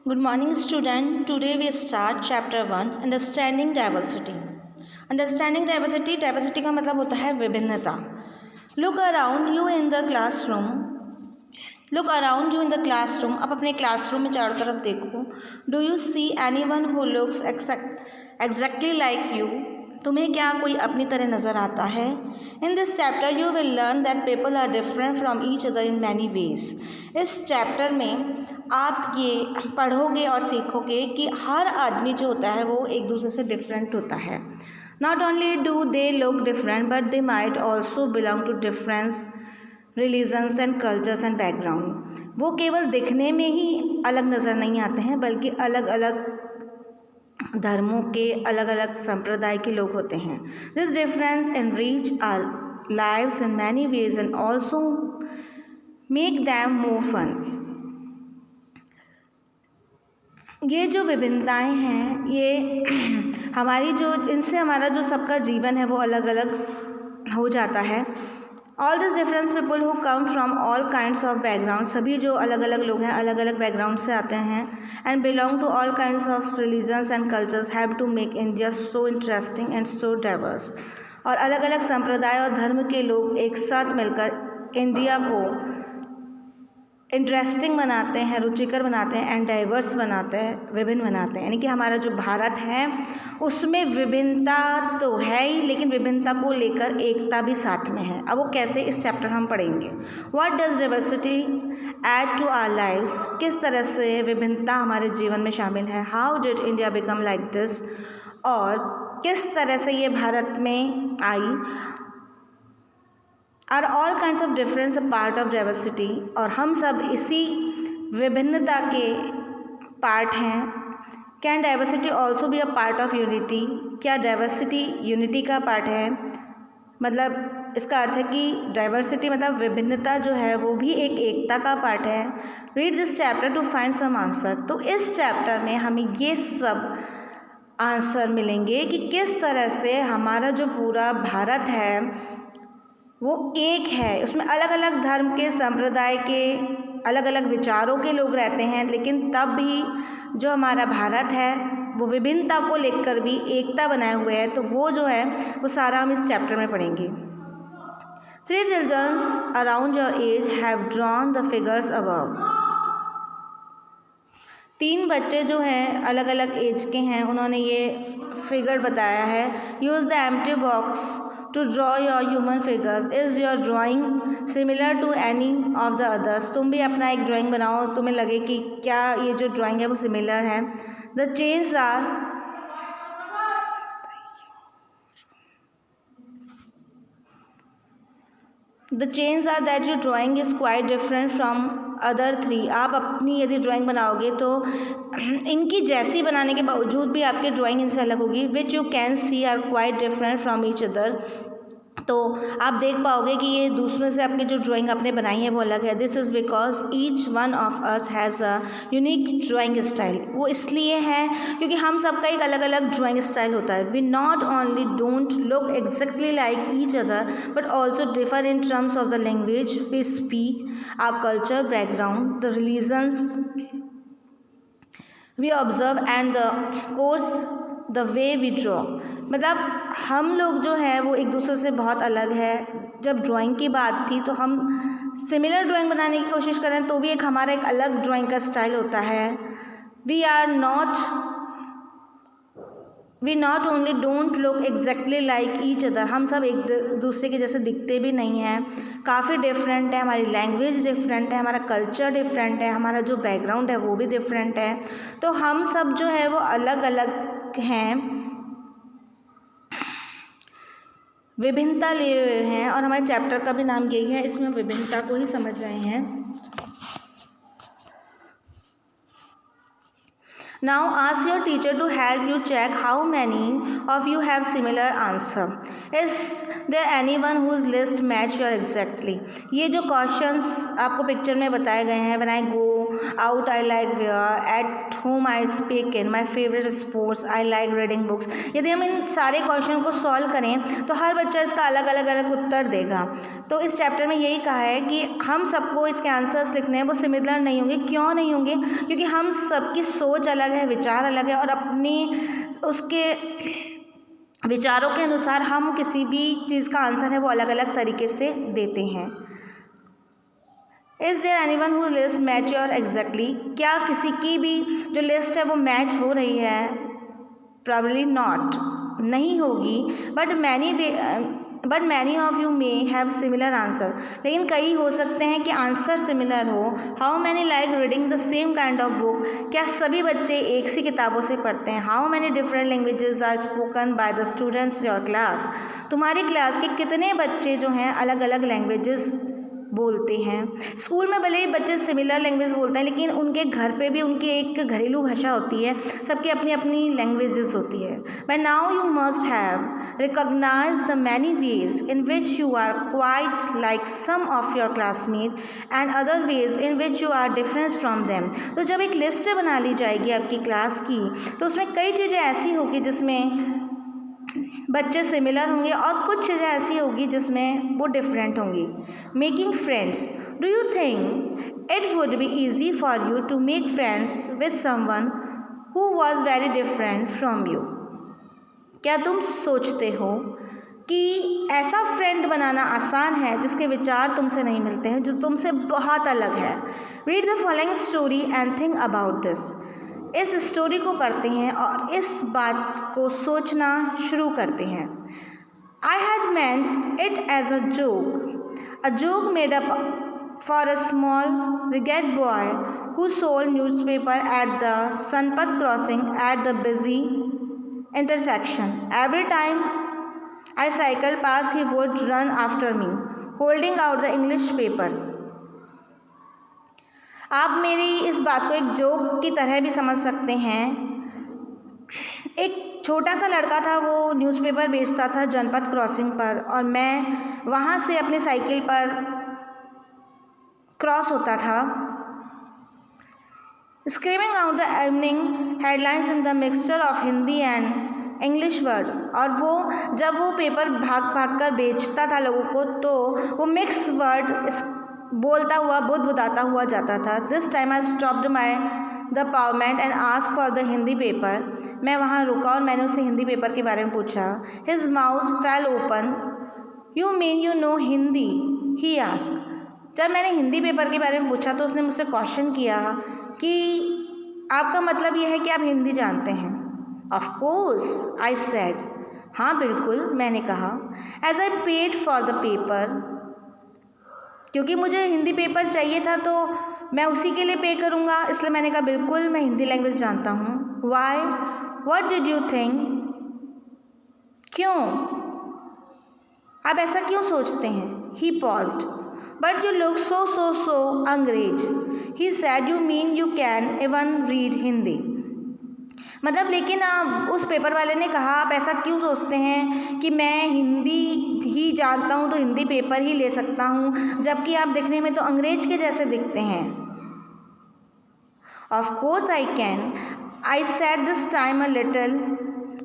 Good morning, student. Today we start chapter 1 Understanding Diversity. Understanding diversity, diversity का मतलब होता है विभिन्नता. Look around you in the classroom. Look around you in the classroom. अब अपने classroom में चारों तरफ देखो. Do you see anyone who looks exactly like you? तुम्हें क्या कोई अपनी तरह नज़र आता है? In this chapter you will learn that people are different from each other in many ways. इस चैप्टर में आप ये पढ़ोगे और सीखोगे कि हर आदमी जो होता है वो एक दूसरे से डिफरेंट होता है. Not only do they look different but they might also belong to different religions and cultures and background. वो केवल दिखने में ही अलग नज़र नहीं आते हैं बल्कि अलग अलग धर्मों के अलग अलग संप्रदाय के लोग होते हैं. This difference enrich our lives in many ways and also make them more fun. ये जो विभिन्नताएं हैं ये हमारी जो इनसे हमारा जो सबका जीवन है वो अलग अलग हो जाता है. All these different people who come from all kinds of backgrounds, सभी जो अलग अलग लोग हैं अलग अलग बैकग्राउंड से आते हैं and belong to all kinds of religions and cultures have to make India so interesting and so diverse. और अलग अलग संप्रदाय और धर्म के लोग एक साथ मिलकर इंडिया को इंटरेस्टिंग बनाते हैं, रुचिकर बनाते हैं एंड डाइवर्स बनाते हैं, विभिन्न बनाते हैं. यानी कि हमारा जो भारत है उसमें विभिन्नता तो है ही लेकिन विभिन्नता को लेकर एकता भी साथ में है. अब वो कैसे, इस चैप्टर हम पढ़ेंगे. What does diversity add to our lives, किस तरह से विभिन्नता हमारे जीवन में शामिल है. How did India become like this, और किस तरह से ये भारत में आई. Are all kinds of difference a part of diversity, और हम सब इसी विभिन्नता के पार्ट हैं. Can diversity also be a part of unity, क्या डाइवर्सिटी यूनिटी का पार्ट है. मतलब इसका अर्थ है कि डाइवर्सिटी मतलब विभिन्नता जो है वो भी एक एकता का पार्ट है. Read this chapter to find some answer. तो इस चैप्टर में हमें ये सब आंसर मिलेंगे कि किस तरह से हमारा जो पूरा भारत है वो एक है. उसमें अलग अलग धर्म के, संप्रदाय के, अलग अलग विचारों के लोग रहते हैं लेकिन तब भी जो हमारा भारत है वो विभिन्नता को लेकर भी एकता बनाए हुए है. तो वो जो है वो सारा हम इस चैप्टर में पढ़ेंगे. 3 children around your age have drawn the figures above. 3 बच्चे जो हैं अलग अलग एज के हैं उन्होंने ये फिगर बताया है. Use the empty box to draw your human figures. Is your drawing similar to any of the others? तुम भी अपना एक ड्राइंग बनाओ, तुम्हें लगे कि क्या ये जो ड्राइंग है वो सिमिलर है. The chances are that your drawing is quite different from other 3. आप अपनी यदि ड्राइंग बनाओगे तो इनकी जैसी बनाने के बावजूद भी आपकी ड्राइंग इनसे अलग होगी. Which you can see are quite different from each other. तो आप देख पाओगे कि ये दूसरों से आपकी जो ड्राइंग आपने बनाई है वो अलग है. This is because each one of us has a unique drawing style. वो इसलिए है क्योंकि हम सबका एक अलग अलग ड्राइंग स्टाइल होता है. We not only don't look exactly like each other but also differ in terms of the language we speak, our culture, background, the religions we observe and the course the way we draw. मतलब हम लोग जो है वो एक दूसरे से बहुत अलग है. जब ड्राइंग की बात थी तो हम सिमिलर ड्राइंग बनाने की कोशिश करें तो भी एक हमारा एक अलग ड्राइंग का स्टाइल होता है. We not only don't look exactly like each other, हम सब एक दूसरे के जैसे दिखते भी नहीं हैं. काफ़ी डिफरेंट है, हमारी लैंग्वेज डिफरेंट है, हमारा कल्चर डिफरेंट है, हमारा जो बैकग्राउंड है वो भी डिफरेंट है. तो हम सब जो है वो अलग अलग हैं, विभिन्नता लिए हुए हैं. और हमारे चैप्टर का भी नाम यही है, इसमें विभिन्नता को ही समझ रहे हैं. Now ask your teacher to help you check how many of you have similar answer. Is there anyone whose list match your exactly? ये जो क्वेश्चंस आपको पिक्चर में बताए गए हैं, when I go out I like wear, at whom I speak in, my favorite sports, I like reading books। यदि हम इन सारे क्वेश्चन को सॉल्व करें तो हर बच्चा इसका अलग उत्तर देगा। तो इस चैप्टर में यही कहा है कि हम सबको इसके आंसर्स लिखने हैं, वो सिमिलर नहीं होंगे। क्यों नहीं होंगे? क्योंकि हम सबकी सोच अलग है, विचार अलग है, और अपनी उसके विचारों के अनुसार हम किसी भी चीज़ का आंसर है वो अलग अलग तरीके से देते हैं। Is there anyone who list match your exactly? क्या किसी की भी जो लिस्ट है वो मैच हो रही है? प्रॉब्ली नॉट, नहीं होगी। But many of you may have similar answer, लेकिन कई हो सकते हैं कि आंसर सिमिलर हो। How many like reading the same kind of book? क्या सभी बच्चे एक सी किताबों से पढ़ते हैं? How many different languages are spoken by the students your class? तुम्हारी क्लास के कितने बच्चे जो हैं अलग अलग लैंग्वेजेस बोलते हैं? स्कूल में भले ही बच्चे सिमिलर लैंग्वेज बोलते हैं, लेकिन उनके घर पे भी उनकी एक घरेलू भाषा होती है, सबकी अपनी अपनी लैंग्वेजेस होती है। By now you must have recognise the many ways in which you are quite like some of your classmate and other ways in which you are different from them. तो जब एक लिस्ट बना ली जाएगी आपकी class की, तो उसमें कई चीज़ें ऐसी होगी जिसमें बच्चे सिमिलर होंगे और कुछ चीज़ें ऐसी होगी जिसमें वो डिफरेंट होंगी। Making friends, do you think it would be easy for you to make friends with someone who was very different from you? क्या तुम सोचते हो कि ऐसा फ्रेंड बनाना आसान है जिसके विचार तुमसे नहीं मिलते हैं, जो तुमसे बहुत अलग है? Read the following story and think about this. इस स्टोरी को पढ़ते हैं और इस बात को सोचना शुरू करते हैं। I had meant it as a joke made up for a small ragged boy who sold newspaper at the Janpath crossing at the busy intersection. Every time I cycle past, he would run after me, holding out the English paper. आप मेरी इस बात को एक joke की तरह भी समझ सकते हैं। एक छोटा सा लड़का था, वो न्यूज़पेपर बेचता था जनपथ क्रॉसिंग पर, और मैं वहाँ से अपनी साइकिल पर क्रॉस होता था, screaming out the evening headlines in the mixture of Hindi and English word. और वो जब वो पेपर भाग कर बेचता था लोगों को, तो वो मिक्स वर्ड बोलता हुआ बुदबुदाता हुआ जाता था। This time I stopped the paperman and ask for the Hindi paper. मैं वहाँ रुका और मैंने उससे हिंदी पेपर के बारे में पूछा। His mouth fail open. You mean you know Hindi? He ask. जब मैंने हिंदी पेपर के बारे में पूछा तो उसने मुझसे क्वेश्चन किया कि आपका मतलब यह है कि आप हिंदी जानते हैं? Of course I said. हाँ बिल्कुल, मैंने कहा। As I paid for the paper, क्योंकि मुझे हिंदी पेपर चाहिए था तो मैं उसी के लिए पे करूँगा, इसलिए मैंने कहा बिल्कुल मैं हिंदी लैंग्वेज जानता हूँ। Why? What did you think? क्यों? आप ऐसा क्यों सोचते हैं? He paused. But you look so angrez. He said. You mean you can even read Hindi? मतलब लेकिन उस पेपर वाले ने कहा आप ऐसा क्यों सोचते हैं कि मैं हिंदी ही जानता हूँ तो हिंदी पेपर ही ले सकता हूँ, जबकि आप दिखने में तो अंग्रेज के जैसे दिखते हैं। Of course I can, I said this time a little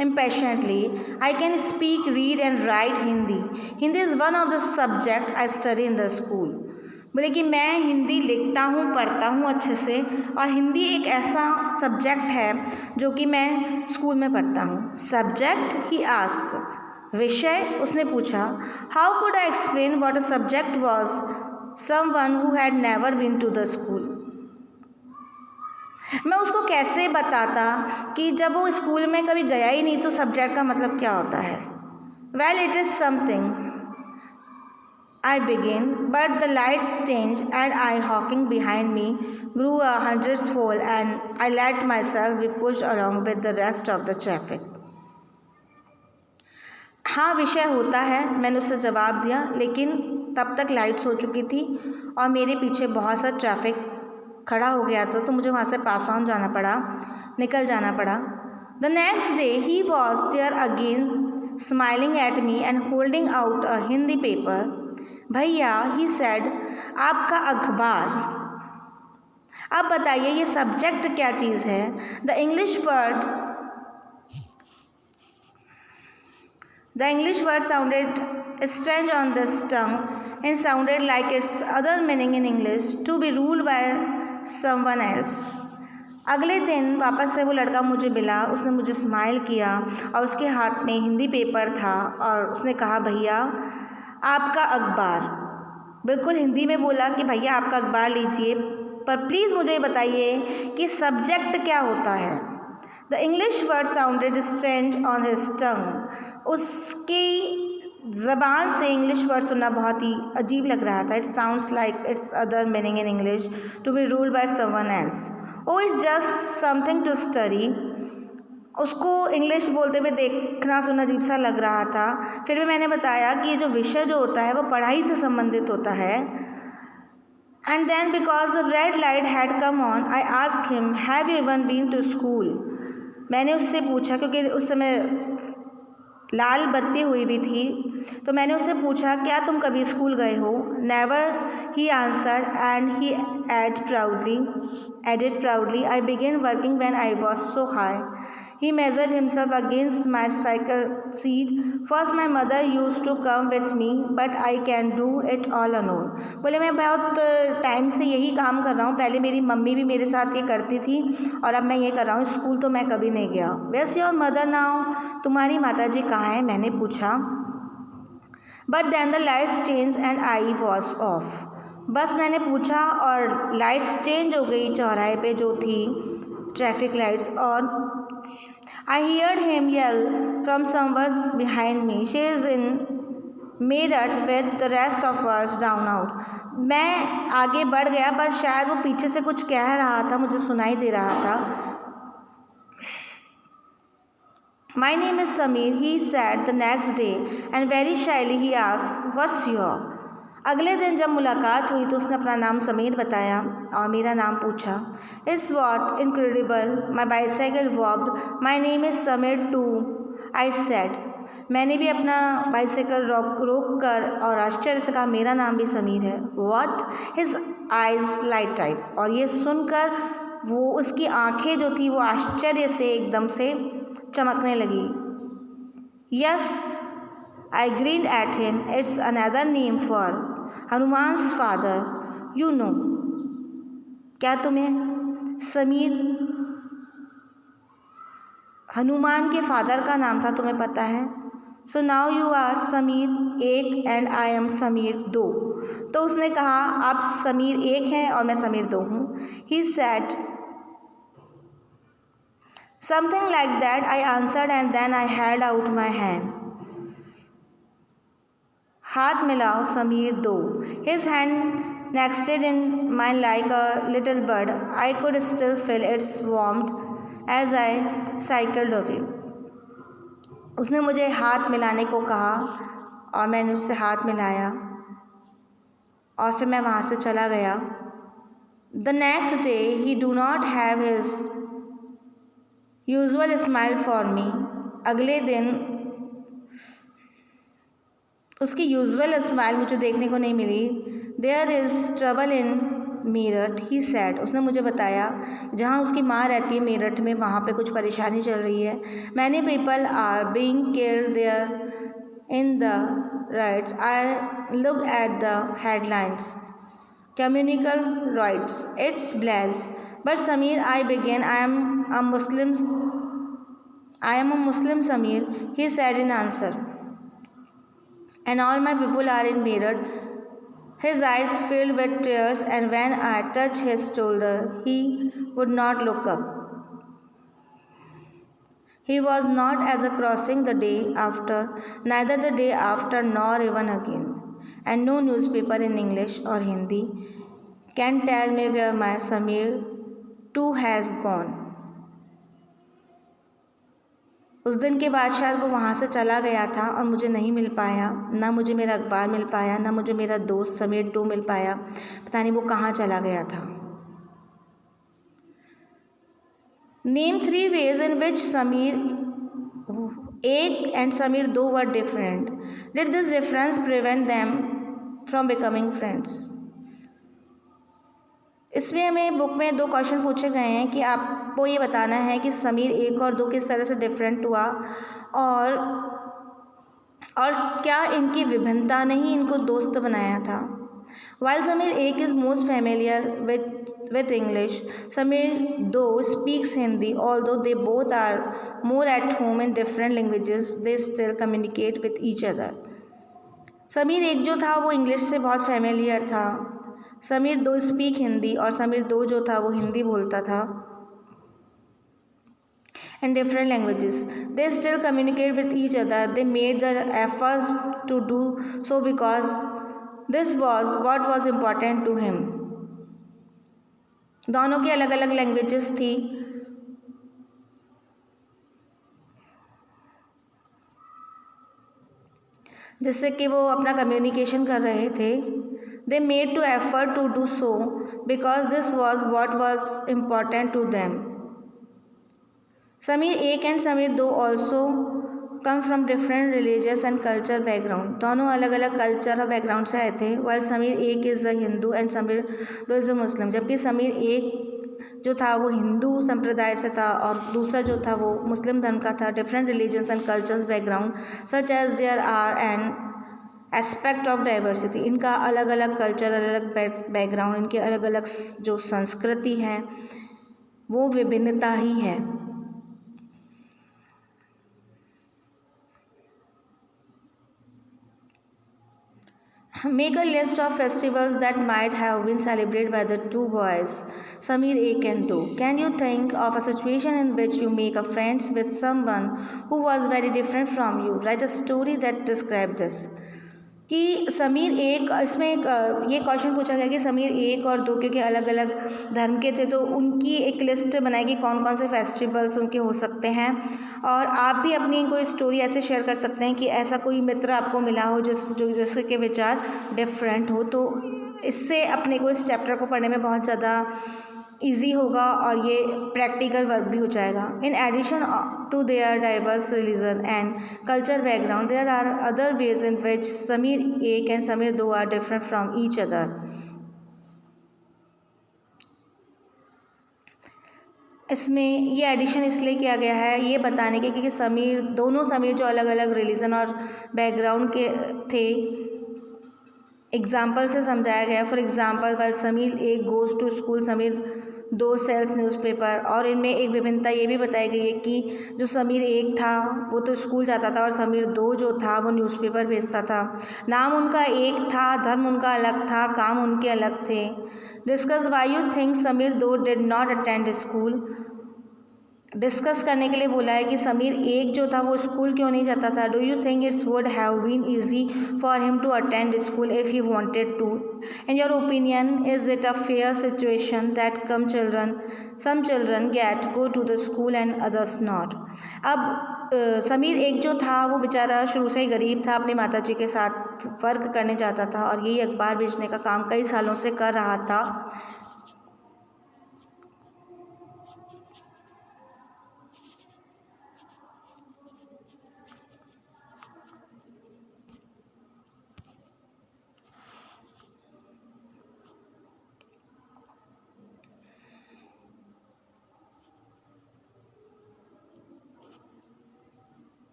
impatiently. I can speak, read and write Hindi. Hindi is one of the subject I study in the school. बोले कि मैं हिंदी लिखता हूँ, पढ़ता हूँ अच्छे से, और हिंदी एक ऐसा सब्जेक्ट है जो कि मैं स्कूल में पढ़ता हूँ। सब्जेक्ट? He ask. विषय? उसने पूछा। How could I explain what a subject was someone who had never been to the school? मैं उसको कैसे बताता कि जब वो स्कूल में कभी गया ही नहीं तो सब्जेक्ट का मतलब क्या होता है? Well it is something I begin, but the lights change and I Hawking behind me grew a hundredfold and I let myself be pushed along with the rest of the traffic. हाँ विषय होता है, मैंने उससे जवाब दिया, लेकिन तब तक लाइट्स हो चुकी थी और मेरे पीछे बहुत सा ट्रैफिक खड़ा हो गया था, तो मुझे वहाँ से पास ऑन जाना पड़ा, निकल जाना पड़ा। The next day he was there again smiling at me and holding out a Hindi paper. भैया, ही सेड, आपका अखबार। अब बताइए ये सब्जेक्ट क्या चीज़ है। The English word sounded strange on this tongue and sounded like its other meaning in English, to be ruled by someone else. अगले दिन वापस से वो लड़का मुझे मिला, उसने मुझे स्माइल किया और उसके हाथ में हिंदी पेपर था और उसने कहा भैया आपका अखबार, बिल्कुल हिंदी में बोला कि भैया आपका अखबार लीजिए, पर प्लीज़ मुझे बताइए कि सब्जेक्ट क्या होता है। The English word sounded strange on his टंग, उसकी ज़बान से इंग्लिश वर्ड सुनना बहुत ही अजीब लग रहा था। It sounds like it's other meaning in English, to be ruled by someone else. Oh it's just something to study. उसको इंग्लिश बोलते हुए देखना सुनना अजीब सा लग रहा था। फिर भी मैंने बताया कि ये जो विषय जो होता है वो पढ़ाई से संबंधित होता है। And then because the red light had come on I asked him have you even been to school. मैंने उससे पूछा, क्योंकि उस समय लाल बत्ती हुई भी थी, तो मैंने उससे पूछा क्या तुम कभी स्कूल गए हो। Never, he answered and he added proudly I began working when I was so high. He measured himself against my cycle seat. First my mother used to come with me but I can do it all alone. बोले मैं बहुत time से यही काम कर रहा हूँ, पहले मेरी मम्मी भी मेरे साथ ये करती थी और अब मैं ये कर रहा हूँ, स्कूल तो मैं कभी नहीं गया। वेयर्स योर मदर नाउ, तुम्हारी माता जी कहाँ हैं, मैंने पूछा। But then the lights change and I was off. बस मैंने पूछा और लाइट्स चेंज हो गई चौराहे पे जो थी ट्रैफिक लाइट्स, और I heard him yell from somewhere behind me, she is in Meerut with the rest of us down out. मैं आगे बढ़ गया पर शायद वो पीछे से कुछ कह रहा था, मुझे सुनाई दे रहा था। My name is Sameer, he said the next day, and very shyly he asked, what's your? अगले दिन जब मुलाकात हुई तो उसने अपना नाम समीर बताया और मेरा नाम पूछा। It's what incredible, my bicycle walked, my name is Sameer too, I said. मैंने भी अपना बाइसाइकिल रोक कर और आश्चर्य से कहा मेरा नाम भी समीर है। What? His eyes light up, और ये सुनकर वो उसकी आंखें जो थी वो आश्चर्य से एकदम से चमकने लगी। Yes, I grinned at him. It's another name for Hanuman's father, you know. क्या तुम्हें समीर हनुमान के फादर का नाम था, तुम्हें पता है। So now you are Sameer एक एंड आई एम समीर दो। तो उसने कहा आप समीर एक हैं और मैं समीर दो हूँ। He said something like that, I answered, and then I held out my hand. हाथ मिलाओ समीर दो। His hand nested in mine like a little bird. I could still feel its warmth as I cycled away. उसने मुझे हाथ मिलाने को कहा और मैंने उससे हाथ मिलाया और फिर मैं वहाँ से चला गया। The next day he do not have his usual smile for me. अगले दिन उसकी यूजुअल स्माइल मुझे देखने को नहीं मिली। There is trouble in Meerut, he said. उसने मुझे बताया जहाँ उसकी माँ रहती है मेरठ में, वहाँ पे कुछ परेशानी चल रही है। Many people are being killed there in the riots. I look at the headlines, communal riots, it's blaze. But Sameer I began, I am a Muslim Sameer, he said in answer, and all my people are in Meerut. His eyes filled with tears, and when I touched his shoulder, he would not look up. He was not as a crossing the day after, neither the day after, nor even again. And no newspaper in English or Hindi can tell me where my Sameer too has gone. उस दिन के बाद शायद वो वहाँ से चला गया था और मुझे नहीं मिल पाया, ना मुझे मेरा अखबार मिल पाया, ना मुझे मेरा दोस्त समीर टू मिल पाया। पता नहीं वो कहाँ चला गया था। Name 3 ways in which Sameer एक एंड समीर दो were different. Did this difference prevent them from becoming friends? इसमें हमें बुक में 2 क्वेश्चन पूछे गए हैं कि आपको ये बताना है कि समीर 1 और 2 किस तरह से डिफरेंट हुआ और क्या इनकी विभिन्नता ने ही इनको दोस्त बनाया था। While Samir 1 is most familiar with English, Samir 2 speaks Hindi. Although they both are more at home in different languages, they still communicate with each other. Sameer 1 जो था वो इंग्लिश से बहुत फेमिलियर था। समीर 2 स्पीक हिंदी और समीर 2 जो था वो हिंदी बोलता था। In different languages, they still communicate with each other. They made the efforts to do so because this was what was important to him. दोनों की अलग अलग लैंग्वेजेस थी, जिससे कि वो अपना कम्युनिकेशन कर रहे थे। They made to effort to do so because this was what was important to them. Sameer 1 and Sameer 2 also come from different religious and culture background. दोनों अलग अलग कल्चर और बैकग्राउंड से आए थे। While Sameer 1 is a Hindu and Sameer 2 is a Muslim. जबकि समीर 1 जो था वो हिंदू संप्रदाय से था और दूसरा जो था वो मुस्लिम धर्म का था। Different religions and cultures background such as there are an aspect of diversity. इनका अलग अलग कल्चर, अलग अलग बैकग्राउंड, इनके अलग अलग जो संस्कृति है वो विभिन्नता ही है। Make a list of festivals that might have been celebrated by the two boys, Samir 1 and 2. Can you think of a situation in which you make a friends with someone who was very different from you? Write a story that describes this. कि समीर 1 इसमें एक ये question पूछा गया कि समीर 1 और 2 क्योंकि अलग अलग धर्म के थे तो उनकी एक लिस्ट बनाई कि कौन कौन से फेस्टिवल्स उनके हो सकते हैं और आप भी अपनी कोई स्टोरी ऐसे शेयर कर सकते हैं कि ऐसा कोई मित्र आपको मिला हो जिसके विचार डिफरेंट हो। तो इससे अपने को इस चैप्टर को पढ़ने में बहुत ज़्यादा ईजी होगा और ये प्रैक्टिकल वर्क भी हो जाएगा। In addition to their diverse religion and culture background there are other ways in which Sameer 1 and Sameer 2 are different from each other. इसमें ये एडिशन इसलिए किया गया है ये बताने के क्योंकि दोनों समीर जो अलग अलग रिलीजन और बैकग्राउंड के थे एग्जाम्पल से समझाया गया। For example while Sameer 1 goes to school, Sameer 2 sells newspaper. और इनमें एक विभिन्नता ये भी बताई गई है कि जो समीर 1 था वो तो स्कूल जाता था और समीर 2 जो था वो न्यूज़पेपर भेजता था। नाम उनका एक था, धर्म उनका अलग था, काम उनके अलग थे। Discuss why you think Sameer 2 did not attend school. Discuss करने के लिए बोला है कि समीर 1 जो था वो स्कूल क्यों नहीं जाता था। Do you think it's would have been easy for him to attend school if he wanted to. In your opinion is it a fair situation that some children get go to the school and others not. अब समीर 1 जो था वो बेचारा शुरू से ही गरीब था, अपनी माताजी के साथ वर्क करने जाता था और यही अखबार बेचने का काम कई सालों से कर रहा था।